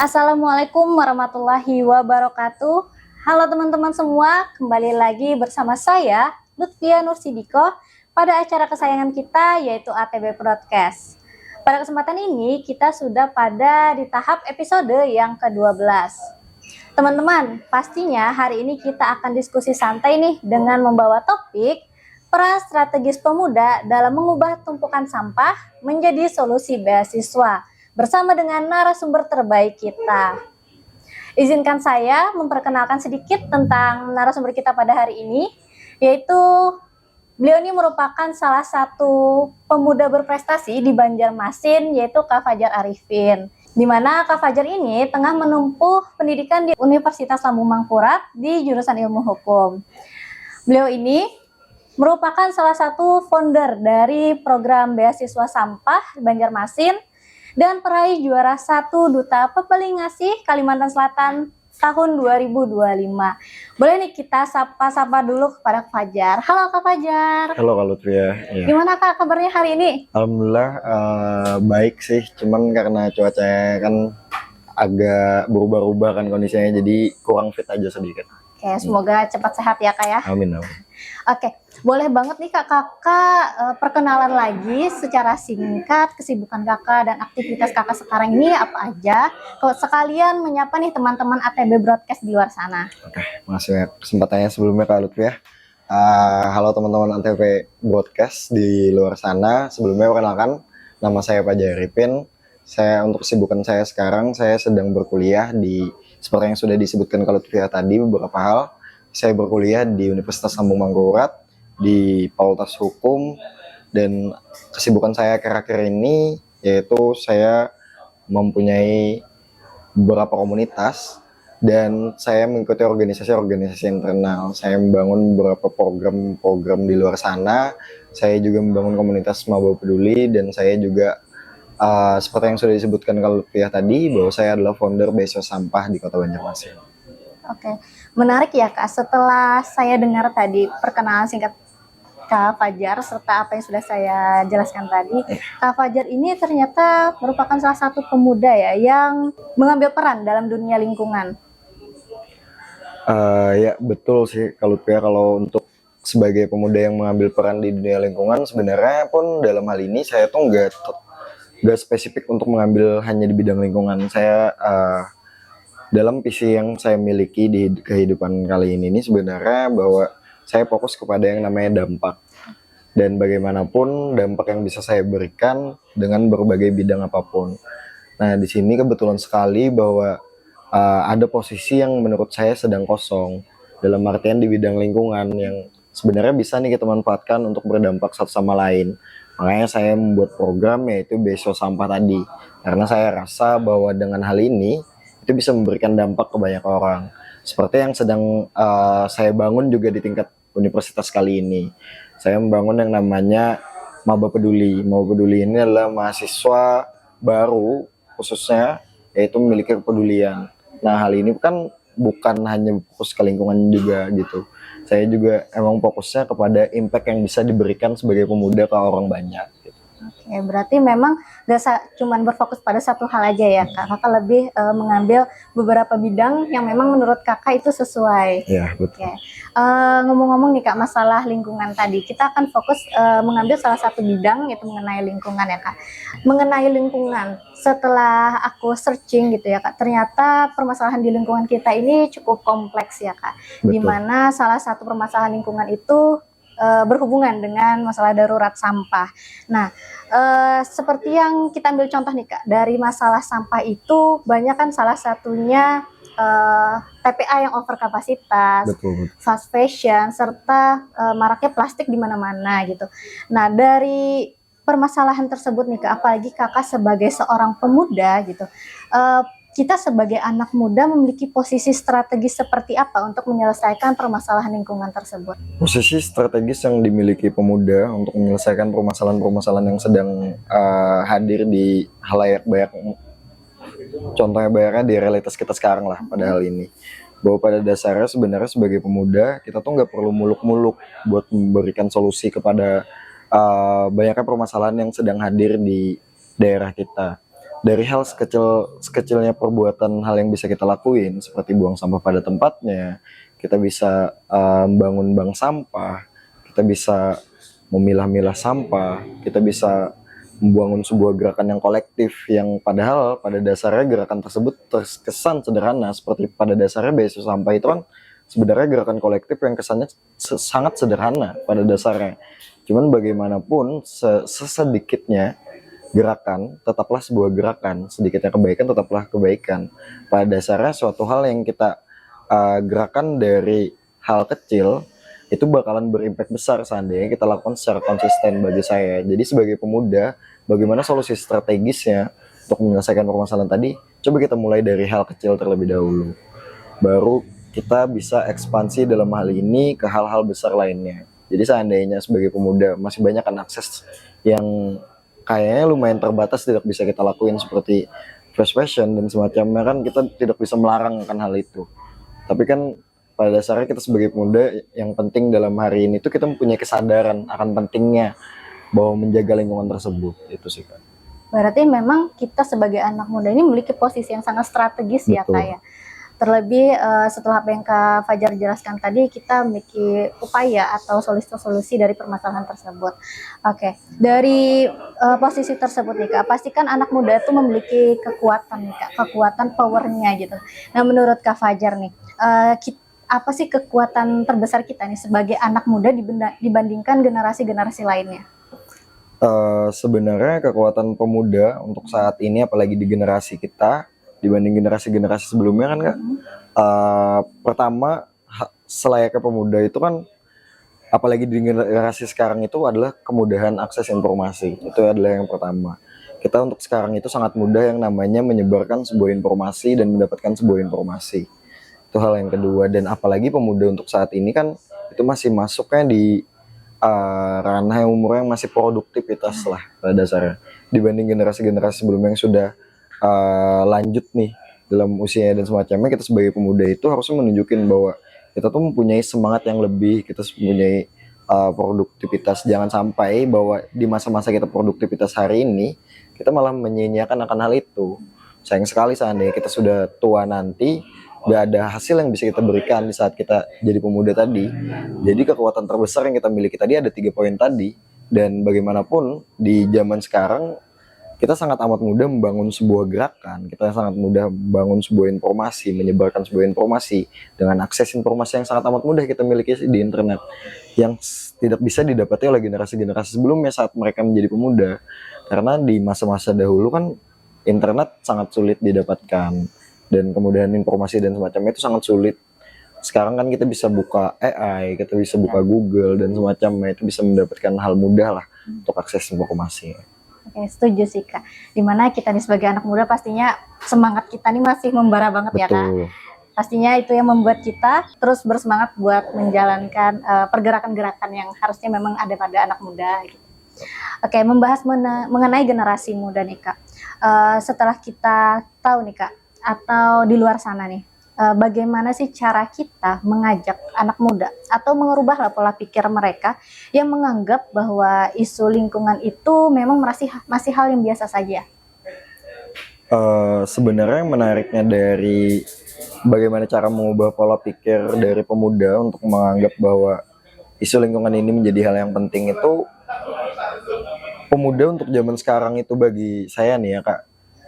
Assalamualaikum warahmatullahi wabarakatuh. Halo teman-teman semua, kembali lagi bersama saya Lutfia Nursidiko pada acara kesayangan kita yaitu ATB Broadcast. Pada kesempatan ini kita sudah di tahap episode yang ke-12. Teman-teman, pastinya hari ini kita akan diskusi santai nih dengan membawa topik peran strategis pemuda dalam mengubah tumpukan sampah menjadi solusi beasiswa bersama dengan narasumber terbaik kita. Izinkan saya memperkenalkan sedikit tentang narasumber kita pada hari ini, yaitu beliau ini merupakan salah satu pemuda berprestasi di Banjarmasin, yaitu Kak Fajar Arifin. Di mana Kak Fajar ini tengah menempuh pendidikan di Universitas Lambung Mangkurat di jurusan Ilmu Hukum. Beliau ini merupakan salah satu founder dari program beasiswa sampah Banjarmasin dan peraih juara 1 Duta Pepaling Ngasih Kalimantan Selatan tahun 2025. Boleh nih kita sapa-sapa dulu kepada Kak Fajar. Halo Kak Fajar. Halo Kak Lutfia. Ya. Gimana Kak kabarnya hari ini? Alhamdulillah baik sih, cuman karena cuacanya kan agak berubah-ubah kan kondisinya, jadi kurang fit aja sedikit. Oke, semoga cepat sehat ya Kak ya. Amin. Oke, boleh banget nih kakak perkenalan lagi secara singkat kesibukan kakak dan aktivitas kakak sekarang ini apa aja. Kalau sekalian menyapa nih teman-teman ATB Broadcast di luar sana. Oke, makasih ya kesempatannya sebelumnya Kak Lutfia. Halo teman-teman ATB Broadcast di luar sana. Sebelumnya perkenalkan, nama saya Fajar Arifin. Untuk kesibukan saya sekarang, saya sedang berkuliah seperti yang sudah disebutkan Kak Lutfia tadi beberapa hal. Saya berkuliah di Universitas Lambung Mangkurat di Fakultas Hukum, dan kesibukan saya akhir-akhir ini yaitu saya mempunyai beberapa komunitas dan saya mengikuti organisasi-organisasi internal. Saya membangun beberapa program-program di luar sana. Saya juga membangun komunitas Maba Peduli, dan saya juga seperti yang sudah disebutkan Kak Lutfia tadi, bahwa saya adalah founder beasiswa sampah di Kota Banjarmasin. Oke, menarik ya Kak. Setelah saya dengar tadi perkenalan singkat Kak Fajar serta apa yang sudah saya jelaskan tadi, Kak Fajar ini ternyata merupakan salah satu pemuda ya yang mengambil peran dalam dunia lingkungan. Ya betul sih Kak Lutfia, kalau untuk sebagai pemuda yang mengambil peran di dunia lingkungan, sebenarnya pun dalam hal ini saya tuh nggak spesifik untuk mengambil hanya di bidang lingkungan. Saya dalam visi yang saya miliki di kehidupan kali ini sebenarnya bahwa saya fokus kepada yang namanya dampak, dan bagaimanapun dampak yang bisa saya berikan dengan berbagai bidang apapun. Nah, di sini kebetulan sekali bahwa ada posisi yang menurut saya sedang kosong, dalam artian di bidang lingkungan, yang sebenarnya bisa nih kita manfaatkan untuk berdampak satu sama lain. Makanya saya membuat program yaitu beasiswa sampah tadi, karena saya rasa bahwa dengan hal ini itu bisa memberikan dampak ke banyak orang. Seperti yang sedang saya bangun juga di tingkat universitas kali ini. Saya membangun yang namanya Maba Peduli. Maba Peduli ini adalah mahasiswa baru khususnya, yaitu memiliki kepedulian. Nah, hal ini kan bukan hanya fokus ke lingkungan juga gitu. Saya juga emang fokusnya kepada impact yang bisa diberikan sebagai pemuda ke orang banyak gitu. Oke, berarti memang gak cuman berfokus pada satu hal aja ya Kak. Kakak lebih mengambil beberapa bidang yang memang menurut kakak itu sesuai. Ya, betul. Oke. Ngomong-ngomong nih Kak, masalah lingkungan tadi, kita akan fokus mengambil salah satu bidang yaitu mengenai lingkungan ya Kak. Mengenai lingkungan, setelah aku searching gitu ya Kak, ternyata permasalahan di lingkungan kita ini cukup kompleks ya Kak. Dimana salah satu permasalahan lingkungan itu berhubungan dengan masalah darurat sampah. Nah, seperti yang kita ambil contoh nih Kak, dari masalah sampah itu banyak kan salah satunya TPA yang overkapasitas, fast fashion, serta maraknya plastik di mana-mana gitu. Nah, dari permasalahan tersebut nih Kak, apalagi kakak sebagai seorang pemuda gitu, kita sebagai anak muda memiliki posisi strategis seperti apa untuk menyelesaikan permasalahan lingkungan tersebut? Posisi strategis yang dimiliki pemuda untuk menyelesaikan permasalahan-permasalahan yang sedang hadir di halayak banyak, contohnya banyaknya di realitas kita sekarang lah pada hal ini. Bahwa pada dasarnya sebenarnya sebagai pemuda kita tuh nggak perlu muluk-muluk buat memberikan solusi kepada banyaknya permasalahan yang sedang hadir di daerah kita. dari hal sekecilnya perbuatan hal yang bisa kita lakuin seperti buang sampah pada tempatnya, kita bisa bangun bank sampah, kita bisa memilah-milah sampah, kita bisa membangun sebuah gerakan yang kolektif yang padahal pada dasarnya gerakan tersebut terkesan sederhana, seperti pada dasarnya beso sampah itu kan sebenarnya gerakan kolektif yang kesannya sangat sederhana pada dasarnya. Cuman bagaimanapun sesedikitnya gerakan tetaplah sebuah gerakan, sedikitnya kebaikan tetaplah kebaikan. Pada dasarnya suatu hal yang kita gerakan dari hal kecil itu bakalan berimpact besar seandainya kita lakukan secara konsisten bagi saya. Jadi sebagai pemuda, bagaimana solusi strategisnya untuk menyelesaikan permasalahan tadi? Coba kita mulai dari hal kecil terlebih dahulu. Baru kita bisa ekspansi dalam hal ini ke hal-hal besar lainnya. Jadi seandainya sebagai pemuda masih banyak kan akses yang kayaknya lumayan terbatas tidak bisa kita lakuin seperti fast fashion dan semacamnya, kan kita tidak bisa melarang akan hal itu. Tapi kan pada dasarnya kita sebagai pemuda yang penting dalam hari ini tuh kita mempunyai kesadaran akan pentingnya bahwa menjaga lingkungan tersebut. Itu sih Kak. Berarti memang kita sebagai anak muda ini memiliki posisi yang sangat strategis ya Kak ya. Terlebih setelah apa yang Kak Fajar jelaskan tadi, kita memiliki upaya atau solusi-solusi dari permasalahan tersebut. Oke, dari posisi tersebut nih Kak, pastikan anak muda itu memiliki kekuatan nih Kak, kekuatan powernya gitu. Nah menurut Kak Fajar nih, apa sih kekuatan terbesar kita nih sebagai anak muda dibandingkan generasi-generasi lainnya? Sebenarnya kekuatan pemuda untuk saat ini apalagi di generasi kita dibanding generasi-generasi sebelumnya kan Kak, pertama selayaknya pemuda itu kan apalagi di generasi sekarang itu adalah kemudahan akses informasi. Itu adalah yang pertama. Kita untuk sekarang itu sangat mudah yang namanya menyebarkan sebuah informasi dan mendapatkan sebuah informasi. Itu hal yang kedua, dan apalagi pemuda untuk saat ini kan itu masih masuknya di ranah yang umurnya masih produktivitas lah pada dasarnya, dibanding generasi-generasi sebelumnya yang sudah lanjut nih dalam usianya dan semacamnya. Kita sebagai pemuda itu harusnya menunjukin bahwa kita tuh mempunyai semangat yang lebih, kita mempunyai produktivitas. Jangan sampai bahwa di masa-masa kita produktivitas hari ini kita malah menyia-nyiakan akan hal itu. Sayang sekali seandainya kita sudah tua nanti gak ada hasil yang bisa kita berikan di saat kita jadi pemuda tadi. Jadi kekuatan terbesar yang kita miliki tadi ada 3 poin tadi. Dan bagaimanapun di zaman sekarang kita sangat amat mudah membangun sebuah gerakan, kita sangat mudah membangun sebuah informasi, menyebarkan sebuah informasi dengan akses informasi yang sangat amat mudah kita miliki di internet, yang tidak bisa didapati oleh generasi-generasi sebelumnya saat mereka menjadi pemuda. Karena di masa-masa dahulu kan internet sangat sulit didapatkan dan kemudahan informasi dan semacamnya itu sangat sulit. Sekarang kan kita bisa buka AI, kita bisa buka Google dan semacamnya, itu bisa mendapatkan hal mudah lah untuk akses informasi. Oke, setuju sih Kak. Dimana kita nih sebagai anak muda pastinya semangat kita nih masih membara banget. Betul. Ya Kak. Pastinya itu yang membuat kita terus bersemangat buat menjalankan pergerakan-gerakan yang harusnya memang ada pada anak muda gitu. Oke, membahas mengenai generasi muda nih Kak. Setelah kita tahu nih Kak, atau di luar sana nih, bagaimana sih cara kita mengajak anak muda atau mengubah pola pikir mereka yang menganggap bahwa isu lingkungan itu memang masih hal yang biasa saja? Sebenarnya menariknya dari bagaimana cara mengubah pola pikir dari pemuda untuk menganggap bahwa isu lingkungan ini menjadi hal yang penting itu, pemuda untuk zaman sekarang itu bagi saya nih ya Kak,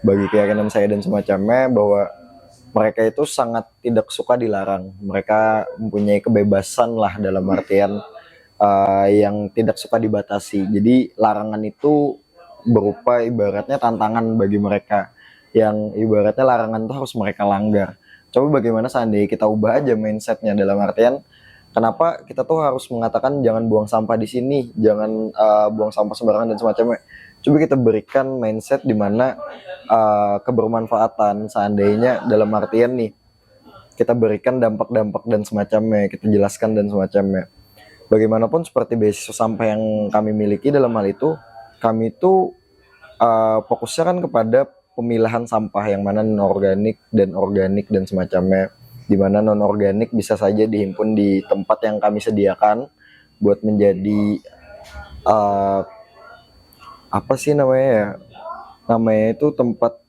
bagi keyakinan saya dan semacamnya, bahwa mereka itu sangat tidak suka dilarang. Mereka mempunyai kebebasan lah dalam artian yang tidak suka dibatasi. Jadi larangan itu berupa ibaratnya tantangan bagi mereka, yang ibaratnya larangan itu harus mereka langgar. Coba bagaimana seandainya kita ubah aja mindsetnya, dalam artian kenapa kita tuh harus mengatakan jangan buang sampah di sini, jangan buang sampah sembarangan dan semacamnya. Coba kita berikan mindset di mana kebermanfaatan, seandainya dalam artian nih kita berikan dampak-dampak dan semacamnya, kita jelaskan dan semacamnya. Bagaimanapun seperti beasiswa sampah yang kami miliki, dalam hal itu kami itu fokusnya kan kepada pemilahan sampah yang mana non organik dan semacamnya, di mana non organik bisa saja dihimpun di tempat yang kami sediakan buat menjadi apa sih namanya ya, namanya itu tempat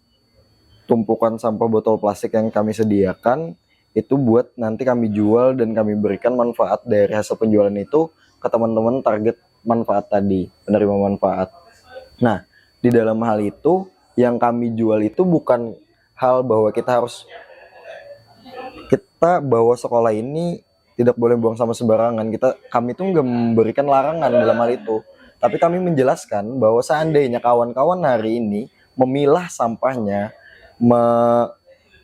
tumpukan sampah botol plastik yang kami sediakan itu buat nanti kami jual dan kami berikan manfaat dari hasil penjualan itu ke teman-teman target manfaat tadi, penerima manfaat. Nah, di dalam hal itu yang kami jual itu bukan hal bahwa kita bawa sekolah ini tidak boleh buang sampah sembarangan. Kami tuh nggak memberikan larangan dalam hal itu, tapi kami menjelaskan bahwa seandainya kawan-kawan hari ini memilah sampahnya,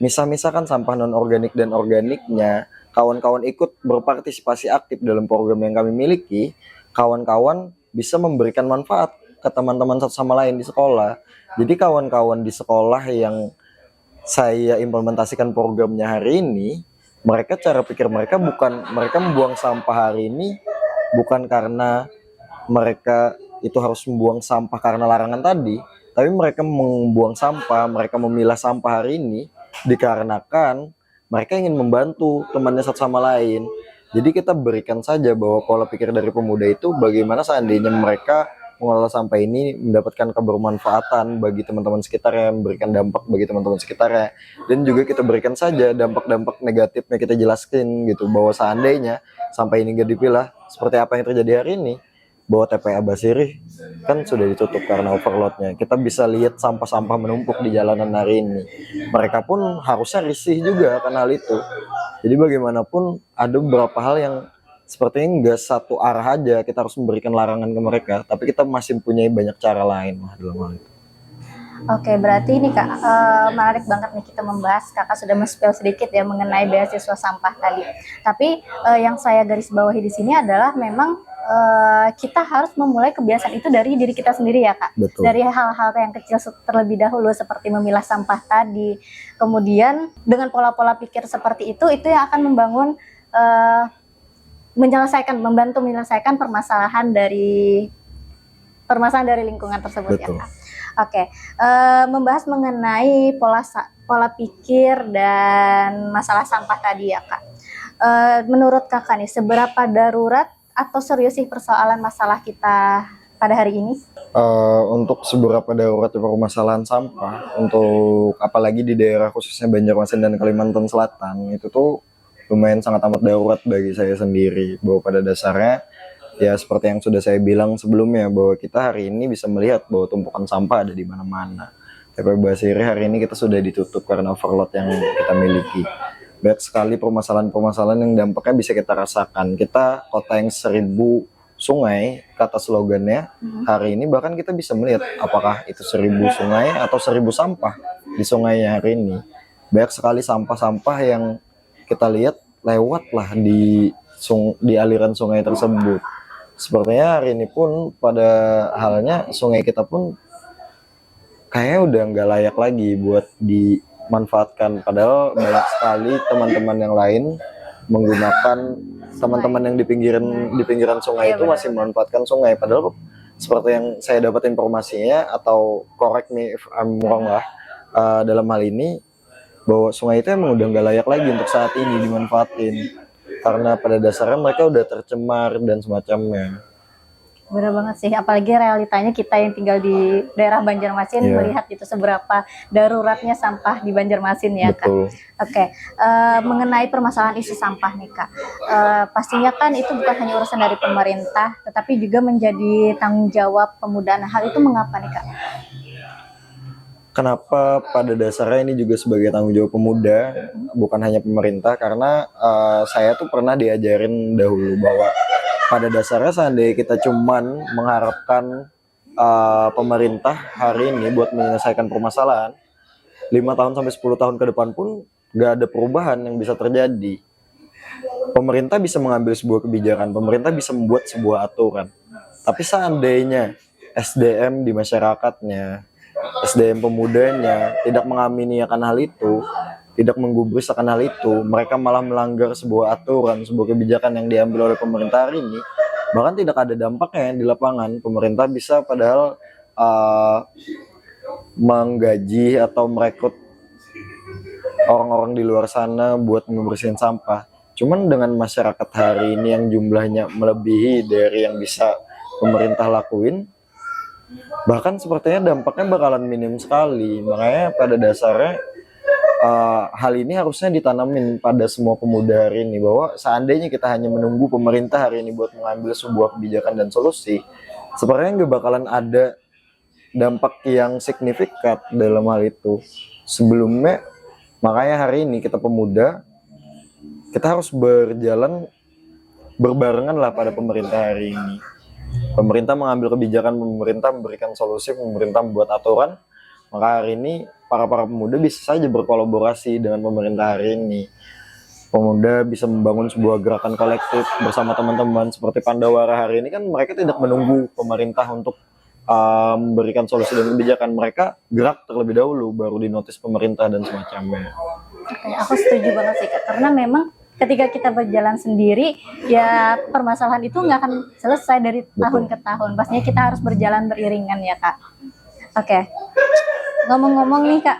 misah-misahkan sampah non organik dan organiknya, kawan-kawan ikut berpartisipasi aktif dalam program yang kami miliki, kawan-kawan bisa memberikan manfaat ke teman-teman satu sama lain di sekolah. Jadi kawan-kawan di sekolah yang saya implementasikan programnya hari ini, cara pikir mereka bukan mereka membuang sampah hari ini bukan karena mereka itu harus membuang sampah karena larangan tadi, tapi mereka membuang sampah, mereka memilah sampah hari ini dikarenakan mereka ingin membantu temannya satu sama lain. Jadi kita berikan saja bahwa pola pikir dari pemuda itu bagaimana seandainya mereka mengelola sampah ini mendapatkan kebermanfaatan bagi teman-teman sekitarnya, memberikan dampak bagi teman-teman sekitarnya, dan juga kita berikan saja dampak-dampak negatifnya, kita jelaskan gitu bahwa seandainya sampah ini gak dipilah seperti apa yang terjadi hari ini, bahwa TPA Basiri kan sudah ditutup karena overloadnya. Kita bisa lihat sampah-sampah menumpuk di jalanan hari ini. Mereka pun harusnya risih juga akan hal itu. Jadi bagaimanapun ada beberapa hal yang sepertinya nggak satu arah aja kita harus memberikan larangan ke mereka, tapi kita masih punya banyak cara lain lah dalam hal itu. Oke, berarti ini Kak, menarik banget nih kita membahas. Kakak sudah men-spill sedikit ya mengenai beasiswa sampah tadi. Tapi yang saya garis bawahi di sini adalah memang kita harus memulai kebiasaan itu dari diri kita sendiri ya Kak. Betul. Dari hal-hal yang kecil terlebih dahulu seperti memilah sampah tadi. Kemudian dengan pola-pola pikir seperti itu yang akan membangun membantu menyelesaikan permasalahan dari lingkungan tersebut. Betul. Ya Kak. Oke, membahas mengenai pola pikir dan masalah sampah tadi ya Kak. Menurut Kakak nih, seberapa darurat atau serius sih persoalan masalah kita pada hari ini? Untuk seberapa darurat permasalahan sampah, untuk apalagi di daerah khususnya Banjarmasin dan Kalimantan Selatan, itu tuh lumayan sangat amat darurat bagi saya sendiri. Bahwa pada dasarnya ya seperti yang sudah saya bilang sebelumnya, bahwa kita hari ini bisa melihat bahwa tumpukan sampah ada di mana-mana. TPA Basiri hari ini kita sudah ditutup karena overload yang kita miliki. Banyak sekali permasalahan-permasalahan yang dampaknya bisa kita rasakan. Kita kota yang 1000 sungai, kata slogannya, hari ini bahkan kita bisa melihat apakah itu 1000 sungai atau 1000 sampah di sungainya hari ini. Banyak sekali sampah-sampah yang kita lihat lewatlah di aliran sungai tersebut. Sepertinya hari ini pun pada halnya sungai kita pun kayaknya udah nggak layak lagi buat dimanfaatkan. Padahal banyak sekali teman-teman yang lain menggunakan, teman-teman yang di pinggiran sungai itu masih memanfaatkan sungai. Padahal seperti yang saya dapat informasinya, atau correct me if I'm wrong lah, dalam hal ini bahwa sungai itu emang udah nggak layak lagi untuk saat ini dimanfaatin, karena pada dasarnya mereka udah tercemar dan semacamnya. Benar banget sih, apalagi realitanya kita yang tinggal di daerah Banjarmasin melihat itu seberapa daruratnya sampah di Banjarmasin ya Kak. Betul. Oke, mengenai permasalahan isu sampah nih Kak, pastinya kan itu bukan hanya urusan dari pemerintah, tetapi juga menjadi tanggung jawab pemuda. Nah, hal itu mengapa nih Kak? Kenapa pada dasarnya ini juga sebagai tanggung jawab pemuda, bukan hanya pemerintah, karena saya tuh pernah diajarin dahulu bahwa pada dasarnya seandainya kita cuman mengharapkan pemerintah hari ini buat menyelesaikan permasalahan, 5 tahun sampai 10 tahun ke depan pun gak ada perubahan yang bisa terjadi. Pemerintah bisa mengambil sebuah kebijakan, pemerintah bisa membuat sebuah aturan, tapi seandainya SDM di masyarakatnya, SDM pemudanya tidak mengamini akan hal itu, tidak menggubris akan hal itu, mereka malah melanggar sebuah aturan, sebuah kebijakan yang diambil oleh pemerintah hari ini, bahkan tidak ada dampaknya di lapangan. Pemerintah bisa padahal menggaji atau merekrut orang-orang di luar sana buat membersihin sampah. Cuman dengan masyarakat hari ini yang jumlahnya melebihi dari yang bisa pemerintah lakuin, bahkan sepertinya dampaknya bakalan minim sekali. Makanya pada dasarnya hal ini harusnya ditanamin pada semua pemuda hari ini, bahwa seandainya kita hanya menunggu pemerintah hari ini buat mengambil sebuah kebijakan dan solusi, sebenarnya nggak bakalan ada dampak yang signifikan dalam hal itu sebelumnya. Makanya hari ini kita pemuda, kita harus berjalan berbarengan lah pada pemerintah hari ini. Pemerintah mengambil kebijakan, pemerintah memberikan solusi, pemerintah membuat aturan. Maka hari ini para pemuda bisa saja berkolaborasi dengan pemerintah hari ini. Pemuda bisa membangun sebuah gerakan kolektif bersama teman-teman seperti Pandawara hari ini kan, mereka tidak menunggu pemerintah untuk memberikan solusi dan kebijakan. Mereka gerak terlebih dahulu baru dinotis pemerintah dan semacamnya. Oke, aku setuju banget sih Kak, karena memang ketika kita berjalan sendiri ya permasalahan itu nggak akan selesai dari tahun ke tahun. Pastinya kita harus berjalan beriringan ya Kak. Oke. Ngomong-ngomong nih Kak,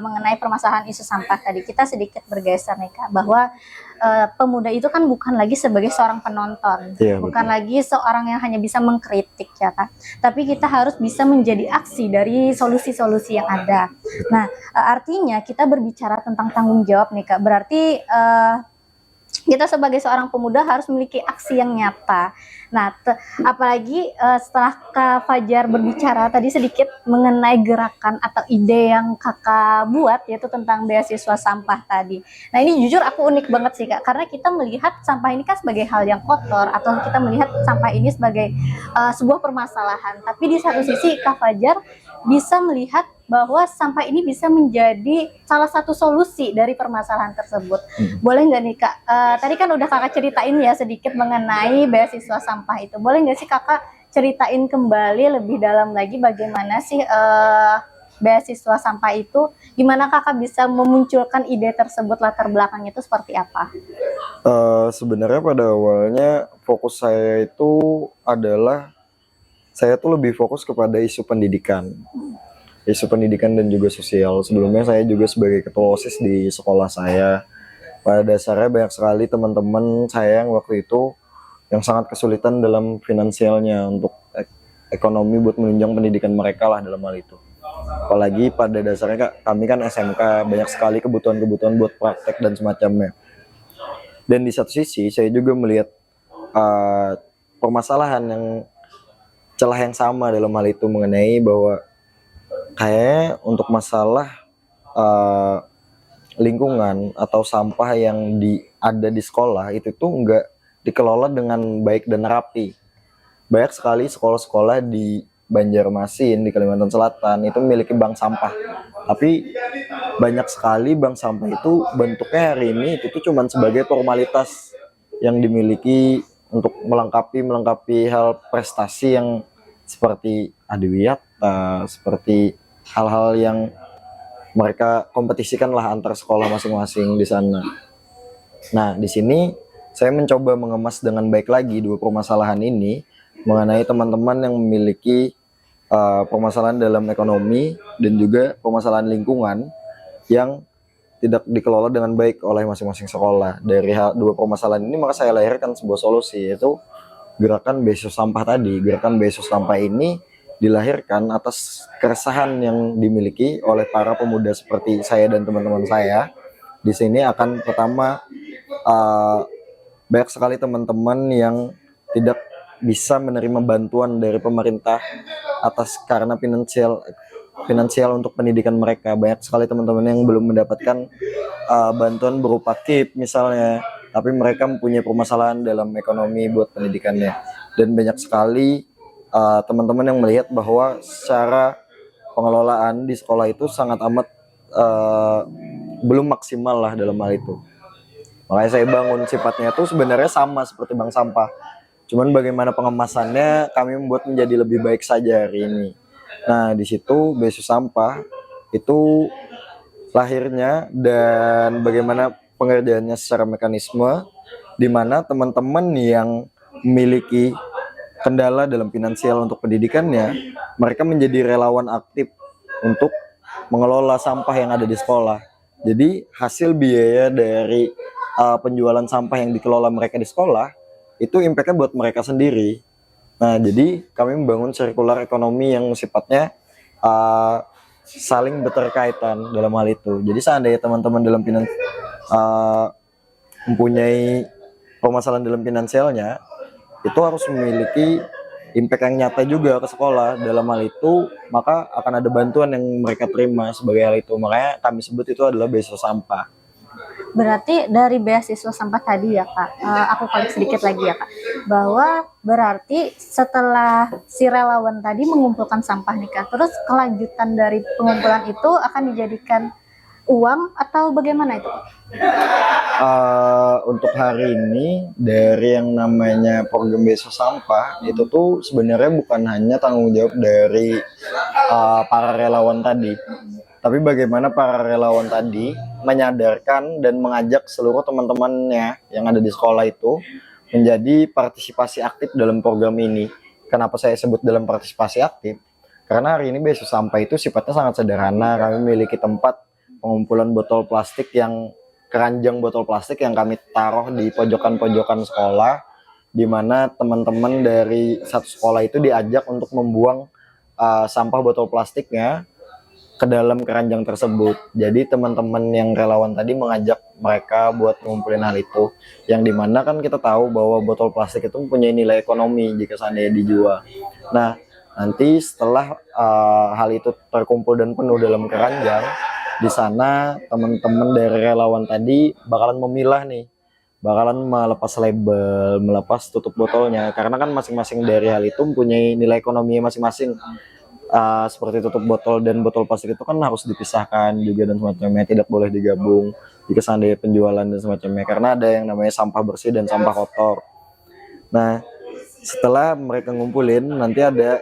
mengenai permasalahan isu sampah tadi, kita sedikit bergeser nih Kak, bahwa pemuda itu kan bukan lagi sebagai seorang penonton, bukan lagi seorang yang hanya bisa mengkritik ya Kak, tapi kita harus bisa menjadi aksi dari solusi-solusi yang ada. Nah, artinya kita berbicara tentang tanggung jawab nih Kak, berarti kita sebagai seorang pemuda harus memiliki aksi yang nyata. Nah, apalagi setelah Kak Fajar berbicara tadi sedikit mengenai gerakan atau ide yang Kakak buat, yaitu tentang beasiswa sampah tadi. Nah, ini jujur aku unik banget sih Kak, karena kita melihat sampah ini kan sebagai hal yang kotor, atau kita melihat sampah ini sebagai sebuah permasalahan. Tapi di satu sisi Kak Fajar bisa melihat bahwa sampah ini bisa menjadi salah satu solusi dari permasalahan tersebut. Boleh nggak nih Kak, tadi kan udah Kakak ceritain ya sedikit mengenai beasiswa sampah itu. Boleh nggak sih Kakak ceritain kembali lebih dalam lagi bagaimana sih beasiswa sampah itu, gimana Kakak bisa memunculkan ide tersebut, latar belakangnya itu seperti apa? Sebenarnya pada awalnya fokus saya itu adalah, saya tuh lebih fokus kepada isu pendidikan dan juga sosial. Sebelumnya saya juga sebagai ketua OSIS di sekolah saya. Pada dasarnya banyak sekali teman-teman saya yang waktu itu yang sangat kesulitan dalam finansialnya untuk ekonomi buat menunjang pendidikan mereka lah dalam hal itu. Apalagi pada dasarnya kami kan SMK, banyak sekali kebutuhan-kebutuhan buat praktek dan semacamnya. Dan di satu sisi saya juga melihat permasalahan yang celah yang sama dalam hal itu, mengenai bahwa kayak untuk masalah lingkungan atau sampah yang ada di sekolah itu tuh nggak dikelola dengan baik dan rapi. Banyak sekali sekolah-sekolah di Banjarmasin, di Kalimantan Selatan itu memiliki bank sampah, tapi banyak sekali bank sampah itu bentuknya hari ini itu tuh cuman sebagai formalitas yang dimiliki untuk melengkapi hal prestasi yang seperti adiwiyata, seperti hal-hal yang mereka kompetisikan lah antar sekolah masing-masing di sana. Nah, di sini saya mencoba mengemas dengan baik lagi dua permasalahan ini mengenai teman-teman yang memiliki permasalahan dalam ekonomi dan juga permasalahan lingkungan yang tidak dikelola dengan baik oleh masing-masing sekolah. Dari dua permasalahan ini maka saya lahirkan sebuah solusi, yaitu gerakan beasiswa sampah tadi. Gerakan beasiswa sampah ini dilahirkan atas keresahan yang dimiliki oleh para pemuda seperti saya dan teman-teman saya. Di sini akan pertama banyak sekali teman-teman yang tidak bisa menerima bantuan dari pemerintah atas karena finansial untuk pendidikan mereka. Banyak sekali teman-teman yang belum mendapatkan bantuan berupa KIP misalnya, tapi mereka mempunyai permasalahan dalam ekonomi buat pendidikannya. Dan banyak sekali teman-teman yang melihat bahwa secara pengelolaan di sekolah itu sangat amat belum maksimal lah dalam hal itu. Makanya saya bangun sifatnya itu sebenarnya sama seperti bank sampah, cuman bagaimana pengemasannya kami membuat menjadi lebih baik saja hari ini. Nah, di situ beasiswa sampah itu lahirnya dan bagaimana pengerjaannya secara mekanisme, di mana teman-teman yang memiliki kendala dalam finansial untuk pendidikannya, mereka menjadi relawan aktif untuk mengelola sampah yang ada di sekolah. Jadi hasil biaya dari penjualan sampah yang dikelola mereka di sekolah itu impactnya buat mereka sendiri. Nah, jadi kami membangun sirkular ekonomi yang sifatnya saling berterkaitan dalam hal itu. Jadi seandainya teman-teman dalam mempunyai permasalahan dalam finansialnya, itu harus memiliki impact yang nyata juga ke sekolah. Dalam hal itu maka akan ada bantuan yang mereka terima sebagai hal itu. Makanya kami sebut itu adalah beasiswa sampah. Berarti dari beasiswa sampah tadi ya Kak, aku klik sedikit lagi ya Kak, bahwa berarti setelah si relawan tadi mengumpulkan sampah nih Kak, terus kelanjutan dari pengumpulan itu akan dijadikan uang atau bagaimana itu? Untuk hari ini dari yang namanya program beasiswa sampah itu tuh sebenarnya bukan hanya tanggung jawab dari para relawan tadi, tapi bagaimana para relawan tadi menyadarkan dan mengajak seluruh teman-temannya yang ada di sekolah itu menjadi partisipasi aktif dalam program ini. Kenapa saya sebut dalam partisipasi aktif? Karena hari ini beasiswa sampah itu sifatnya sangat sederhana. Kami memiliki tempat pengumpulan botol plastik keranjang botol plastik yang kami taruh di pojokan-pojokan sekolah, di mana teman-teman dari satu sekolah itu diajak untuk membuang sampah botol plastiknya ke dalam keranjang tersebut. Jadi teman-teman yang relawan tadi mengajak mereka buat ngumpulin hal itu, yang dimana kan kita tahu bahwa botol plastik itu mempunyai nilai ekonomi jika seandainya dijual. Nah, nanti setelah hal itu terkumpul dan penuh dalam keranjang, di sana teman-teman dari relawan tadi bakalan memilah nih, bakalan melepas label, melepas tutup botolnya, karena kan masing-masing dari hal itu mempunyai nilai ekonomi masing-masing. Seperti tutup botol dan botol plastik itu kan harus dipisahkan juga dan semacamnya, tidak boleh digabung jika seandainya penjualan dan semacamnya, karena ada yang namanya sampah bersih dan sampah kotor. Nah, setelah mereka ngumpulin, nanti ada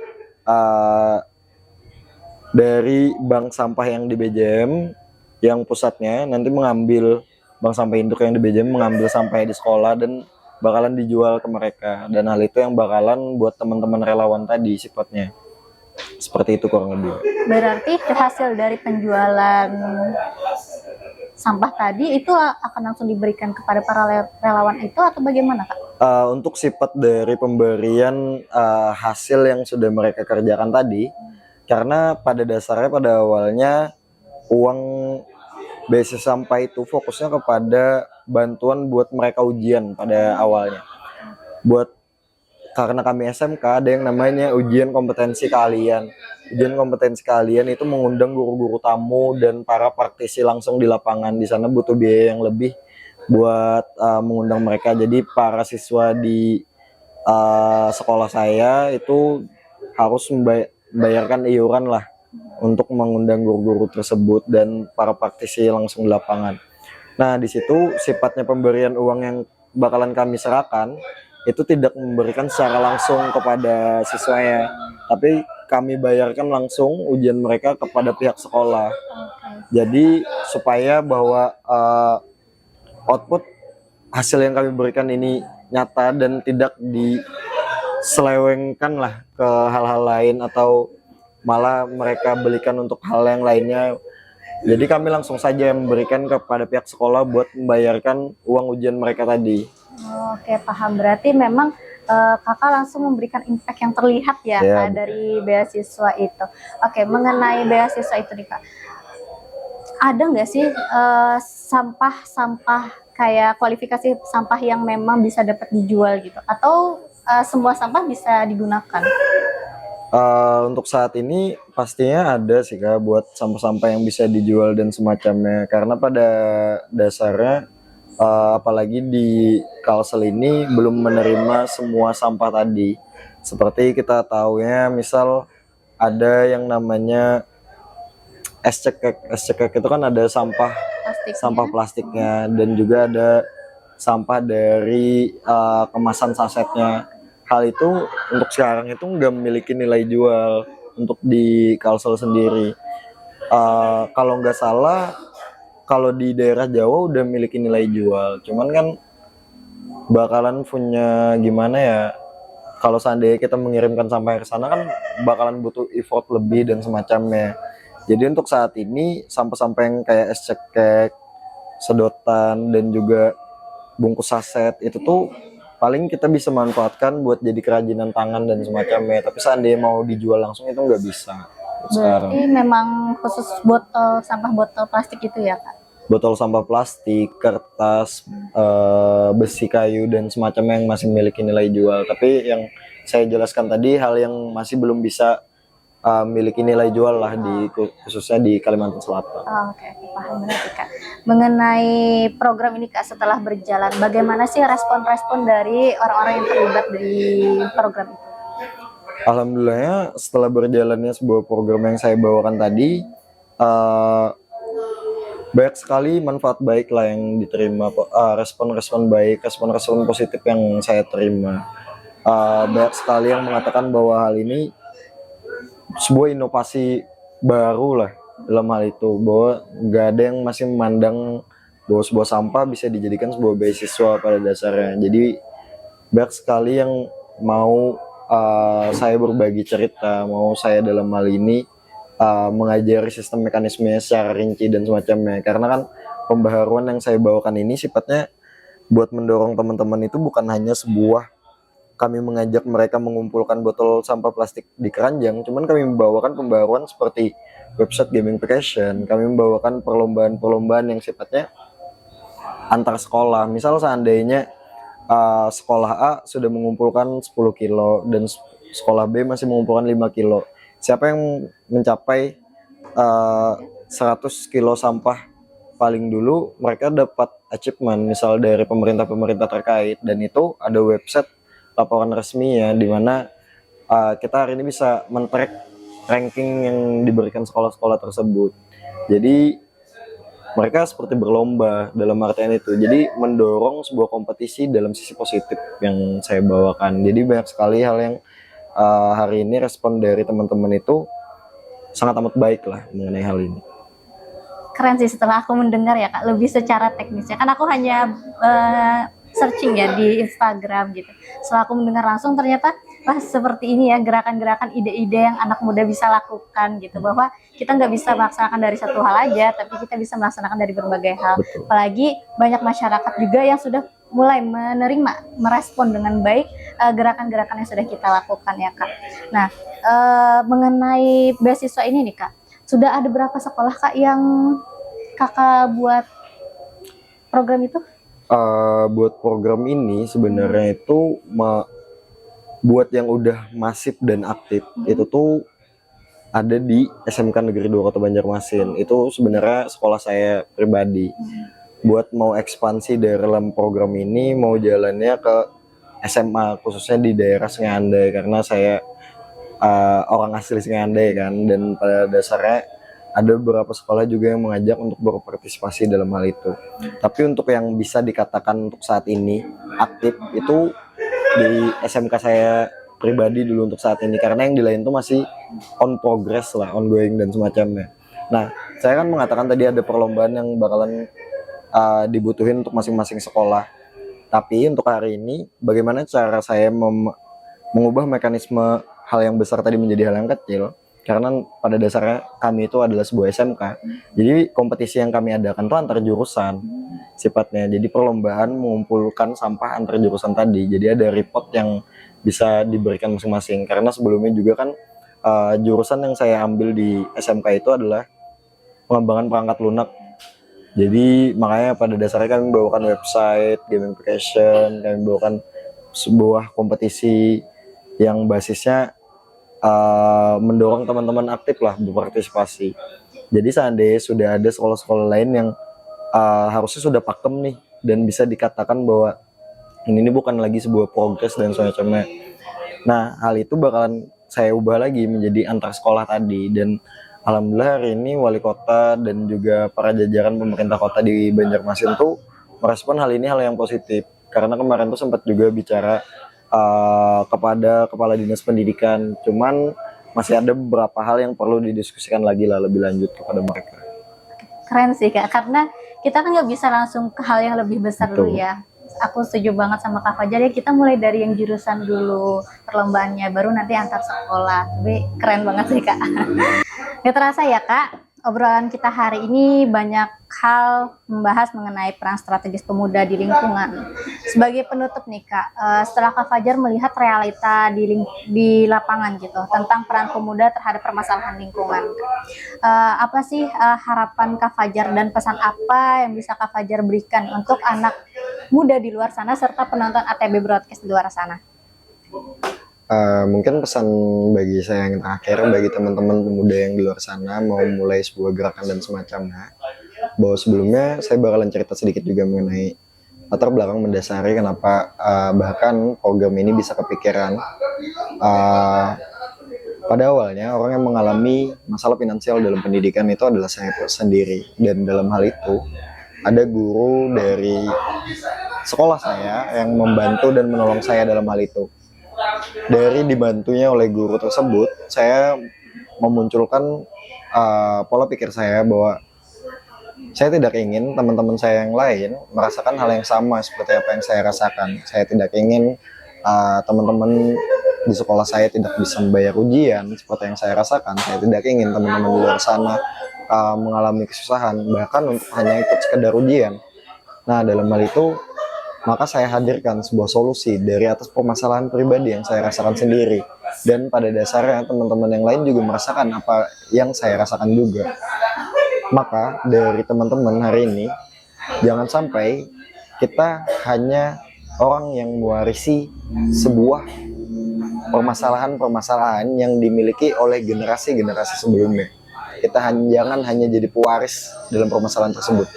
dari bank sampah yang di BJM yang pusatnya nanti mengambil, bank sampah induk yang di BJM mengambil sampah di sekolah dan bakalan dijual ke mereka, dan hal itu yang bakalan buat teman-teman relawan tadi sifatnya. Seperti itu kurang lebih. Berarti hasil dari penjualan sampah tadi itu akan langsung diberikan kepada para relawan itu atau bagaimana Kak? Untuk sifat dari pemberian hasil yang sudah mereka kerjakan tadi, karena pada dasarnya pada awalnya uang beasiswa sampah itu fokusnya kepada bantuan buat mereka ujian pada awalnya. Karena kami SMK ada yang namanya ujian kompetensi keahlian. Ujian kompetensi keahlian itu mengundang guru-guru tamu dan para praktisi langsung di lapangan. Di sana butuh biaya yang lebih buat mengundang mereka. Jadi para siswa di sekolah saya itu harus membayarkan iuran lah untuk mengundang guru-guru tersebut dan para praktisi langsung di lapangan. Nah, di situ sifatnya pemberian uang yang bakalan kami serahkan itu tidak memberikan secara langsung kepada siswanya, tapi kami bayarkan langsung ujian mereka kepada pihak sekolah. Jadi supaya bahwa output hasil yang kami berikan ini nyata dan tidak diselewengkan lah ke hal-hal lain atau malah mereka belikan untuk hal yang lainnya. Jadi kami langsung saja memberikan kepada pihak sekolah buat membayarkan uang ujian mereka tadi. Oke, paham. Berarti memang kakak langsung memberikan impact yang terlihat ya Kak, dari beasiswa itu. Oke, mengenai beasiswa itu nih Kak, ada nggak sih sampah-sampah kayak kualifikasi sampah yang memang bisa dapat dijual gitu? Atau semua sampah bisa digunakan? Untuk saat ini pastinya ada sih Kak buat sampah-sampah yang bisa dijual dan semacamnya, karena pada dasarnya apalagi di Kalsel ini belum menerima semua sampah tadi. Seperti kita tahunya misal ada yang namanya es cekek itu kan ada sampah plastiknya dan juga ada sampah dari kemasan sasetnya. Hal itu untuk sekarang itu nggak memiliki nilai jual untuk di Kalsel sendiri. Kalau nggak salah, kalau di daerah Jawa udah memiliki nilai jual, cuman kan bakalan punya gimana ya, kalau seandainya kita mengirimkan sampah ke sana kan bakalan butuh effort lebih dan semacamnya. Jadi untuk saat ini sampah-sampah yang kayak es cekek, sedotan dan juga bungkus saset itu tuh paling kita bisa manfaatkan buat jadi kerajinan tangan dan semacamnya, tapi seandainya mau dijual langsung itu nggak bisa. sekarang. Berarti memang khusus sampah botol plastik itu ya Kak? Botol sampah plastik, kertas, besi, kayu, dan semacamnya yang masih memiliki nilai jual. Tapi yang saya jelaskan tadi hal yang masih belum bisa memiliki nilai jual lah khususnya di Kalimantan Selatan. Oh, oke, paham berarti Kak. Mengenai program ini Kak setelah berjalan, bagaimana sih respon-respon dari orang-orang yang terlibat di program itu? Alhamdulillahnya setelah berjalannya sebuah program yang saya bawakan tadi, banyak sekali manfaat baik lah yang diterima, respon-respon baik, respon-respon positif yang saya terima. Banyak sekali yang mengatakan bahwa hal ini sebuah inovasi baru lah dalam hal itu, bahwa nggak ada yang masih memandang bahwa sebuah sampah bisa dijadikan sebuah beasiswa pada dasarnya. Jadi banyak sekali yang mau saya berbagi cerita, mau saya dalam hal ini mengajari sistem mekanismenya secara rinci dan semacamnya. Karena kan pembaharuan yang saya bawakan ini sifatnya buat mendorong teman-teman itu bukan hanya sebuah kami mengajak mereka mengumpulkan botol sampah plastik di keranjang, cuman kami membawakan pembaruan seperti website gamification, kami membawakan perlombaan-perlombaan yang sifatnya antar sekolah. Misal seandainya sekolah A sudah mengumpulkan 10 kilo dan sekolah B masih mengumpulkan 5 kilo. Siapa yang mencapai 100 kilo sampah paling dulu, mereka dapat achievement misal dari pemerintah-pemerintah terkait, dan itu ada website laporan resminya di mana kita hari ini bisa men-track ranking yang diberikan sekolah-sekolah tersebut. Jadi mereka seperti berlomba dalam artian itu. Jadi mendorong sebuah kompetisi dalam sisi positif yang saya bawakan. Jadi banyak sekali hal yang hari ini respon dari teman-teman itu sangat amat baik lah mengenai hal ini. Keren sih setelah aku mendengar ya Kak, lebih secara teknisnya. Kan aku hanya searching ya di Instagram gitu. Setelah aku mendengar langsung ternyata wah seperti ini ya gerakan-gerakan ide-ide yang anak muda bisa lakukan gitu, bahwa kita nggak bisa melaksanakan dari satu hal aja, tapi kita bisa melaksanakan dari berbagai hal. Betul. Apalagi banyak masyarakat juga yang sudah mulai menerima, merespon dengan baik gerakan-gerakan yang sudah kita lakukan ya Kak. Nah, mengenai beasiswa ini nih Kak, sudah ada berapa sekolah Kak yang Kakak buat program itu? Buat program ini sebenarnya itu buat yang udah masif dan aktif itu tuh ada di SMK Negeri 2 Kota Banjarmasin. Itu sebenarnya sekolah saya pribadi. Buat mau ekspansi dalam program ini, mau jalannya ke SMA khususnya di daerah Sungai Andai, karena saya orang asli Sungai Andai kan, dan pada dasarnya ada beberapa sekolah juga yang mengajak untuk berpartisipasi dalam hal itu. Tapi untuk yang bisa dikatakan untuk saat ini aktif itu di SMK saya pribadi dulu untuk saat ini, karena yang di lain itu masih on progress lah, ongoing dan semacamnya. Nah, saya kan mengatakan tadi ada perlombaan yang bakalan dibutuhin untuk masing-masing sekolah. Tapi untuk hari ini, bagaimana cara saya mengubah mekanisme hal yang besar tadi menjadi hal yang kecil? Karena pada dasarnya kami itu adalah sebuah SMK. Jadi kompetisi yang kami adakan itu antar jurusan sifatnya. Jadi perlombaan mengumpulkan sampah antar jurusan tadi. Jadi ada report yang bisa diberikan masing-masing. Karena sebelumnya juga kan jurusan yang saya ambil di SMK itu adalah pengembangan perangkat lunak. Jadi makanya pada dasarnya kami membawakan website, gamification, kami membawakan sebuah kompetisi yang basisnya mendorong teman-teman aktif lah berpartisipasi. Jadi seandainya sudah ada sekolah-sekolah lain yang harusnya sudah pakem nih dan bisa dikatakan bahwa ini bukan lagi sebuah progres dan semacamnya. Nah, hal itu bakalan saya ubah lagi menjadi antar sekolah tadi, dan alhamdulillah hari ini wali kota dan juga para jajaran pemerintah kota di Banjarmasin tuh merespon hal ini hal yang positif. Karena kemarin tuh sempat juga bicara kepada kepala dinas pendidikan, cuman masih ada beberapa hal yang perlu didiskusikan lagi lah lebih lanjut kepada mereka. Keren sih Kak, karena kita kan nggak bisa langsung ke hal yang lebih besar Betul. dulu ya. Aku setuju banget sama Kak Fajar ya, kita mulai dari yang jurusan dulu perlombaannya, baru nanti antar sekolah. Tapi keren banget sih Kak. Gak terasa ya Kak, obrolan kita hari ini banyak hal membahas mengenai peran strategis pemuda di lingkungan. Sebagai penutup nih Kak, setelah Kak Fajar melihat realita di lapangan gitu tentang peran pemuda terhadap permasalahan lingkungan, apa sih harapan Kak Fajar dan pesan apa yang bisa Kak Fajar berikan untuk anak muda di luar sana serta penonton ATB Broadcast di luar sana? Mungkin pesan bagi saya yang terakhir, bagi teman-teman pemuda yang di luar sana mau mulai sebuah gerakan dan semacamnya, bahwa sebelumnya saya bakalan cerita sedikit juga mengenai latar belakang mendasari kenapa bahkan program ini bisa kepikiran. Pada awalnya orang yang mengalami masalah finansial dalam pendidikan itu adalah saya sendiri, dan dalam hal itu ada guru dari sekolah saya yang membantu dan menolong saya dalam hal itu. Dari dibantunya oleh guru tersebut, saya memunculkan pola pikir saya bahwa saya tidak ingin teman-teman saya yang lain merasakan hal yang sama seperti apa yang saya rasakan. Saya tidak ingin teman-teman di sekolah saya tidak bisa membayar ujian seperti yang saya rasakan. Saya tidak ingin teman-teman di luar sana mengalami kesusahan, bahkan untuk hanya ikut sekedar ujian. Nah, dalam hal itu, maka saya hadirkan sebuah solusi dari atas permasalahan pribadi yang saya rasakan sendiri. Dan pada dasarnya teman-teman yang lain juga merasakan apa yang saya rasakan juga. Maka dari teman-teman hari ini, jangan sampai kita hanya orang yang mewarisi sebuah permasalahan-permasalahan yang dimiliki oleh generasi-generasi sebelumnya. Kita jangan hanya jadi pewaris dalam permasalahan tersebut.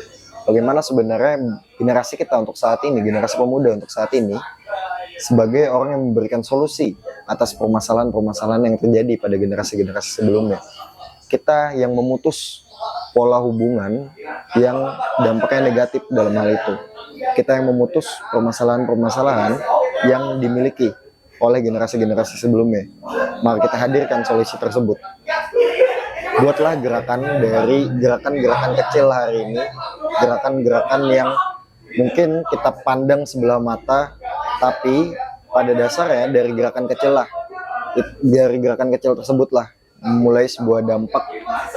Bagaimana sebenarnya generasi kita untuk saat ini, generasi pemuda untuk saat ini, sebagai orang yang memberikan solusi atas permasalahan-permasalahan yang terjadi pada generasi-generasi sebelumnya. Kita yang memutus pola hubungan yang dampaknya negatif dalam hal itu. Kita yang memutus permasalahan-permasalahan yang dimiliki oleh generasi-generasi sebelumnya. Maka kita hadirkan solusi tersebut. Buatlah gerakan-gerakan kecil hari ini, gerakan-gerakan yang mungkin kita pandang sebelah mata, tapi pada dasarnya dari gerakan kecil tersebutlah mulai sebuah dampak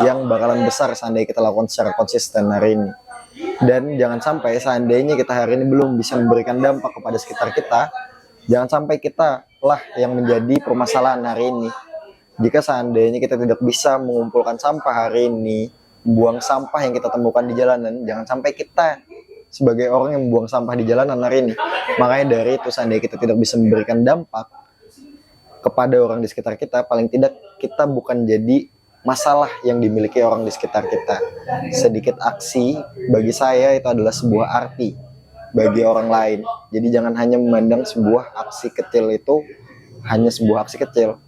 yang bakalan besar seandainya kita lakukan secara konsisten hari ini. Dan jangan sampai seandainya kita hari ini belum bisa memberikan dampak kepada sekitar kita, jangan sampai kita lah yang menjadi permasalahan hari ini. Jika seandainya kita tidak bisa mengumpulkan sampah hari ini, membuang sampah yang kita temukan di jalanan, jangan sampai kita sebagai orang yang membuang sampah di jalanan hari ini. Makanya dari itu, seandainya kita tidak bisa memberikan dampak kepada orang di sekitar kita, paling tidak kita bukan jadi masalah yang dimiliki orang di sekitar kita. Sedikit aksi bagi saya itu adalah sebuah arti bagi orang lain. Jadi jangan hanya memandang sebuah aksi kecil itu hanya sebuah aksi kecil.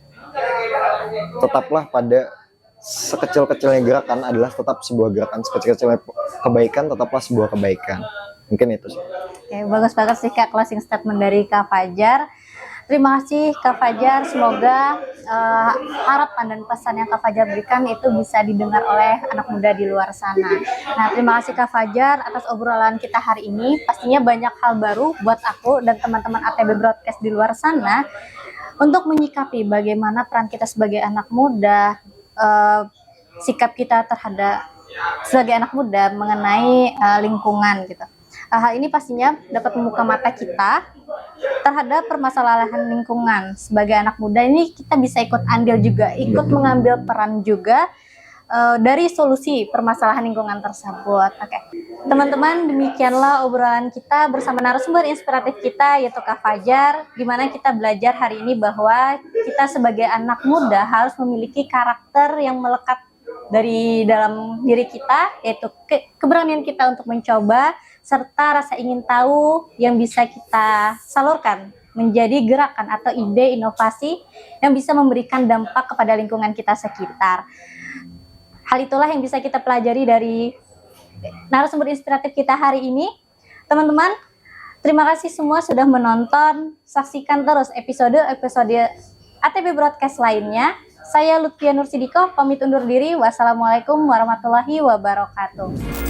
Tetaplah pada sekecil-kecilnya gerakan adalah tetap sebuah gerakan, sekecil-kecilnya kebaikan tetaplah sebuah kebaikan. Mungkin itu sih. Oke, bagus banget sih Kak closing statement dari Kak Fajar. Terima kasih Kak Fajar, semoga harapan dan pesan yang Kak Fajar berikan itu bisa didengar oleh anak muda di luar sana. Nah, terima kasih Kak Fajar atas obrolan kita hari ini. Pastinya banyak hal baru buat aku dan teman-teman ATB Broadcast di luar sana untuk menyikapi bagaimana peran kita sebagai anak muda, sikap kita terhadap sebagai anak muda mengenai lingkungan gitu. Hal ini pastinya dapat membuka mata kita terhadap permasalahan lingkungan. Sebagai anak muda ini kita bisa ikut andil juga, ikut mengambil peran juga dari solusi permasalahan lingkungan tersebut. Oke, teman-teman, demikianlah obrolan kita bersama narasumber inspiratif kita yaitu Kak Fajar, di mana kita belajar hari ini bahwa kita sebagai anak muda harus memiliki karakter yang melekat dari dalam diri kita, yaitu keberanian kita untuk mencoba serta rasa ingin tahu yang bisa kita salurkan menjadi gerakan atau ide inovasi yang bisa memberikan dampak kepada lingkungan kita sekitar. Hal itulah yang bisa kita pelajari dari narasumber inspiratif kita hari ini. Teman-teman, terima kasih semua sudah menonton. Saksikan terus episode-episode ATB Broadcast lainnya. Saya Lutfia Nursidiko, pamit undur diri. Wassalamualaikum warahmatullahi wabarakatuh.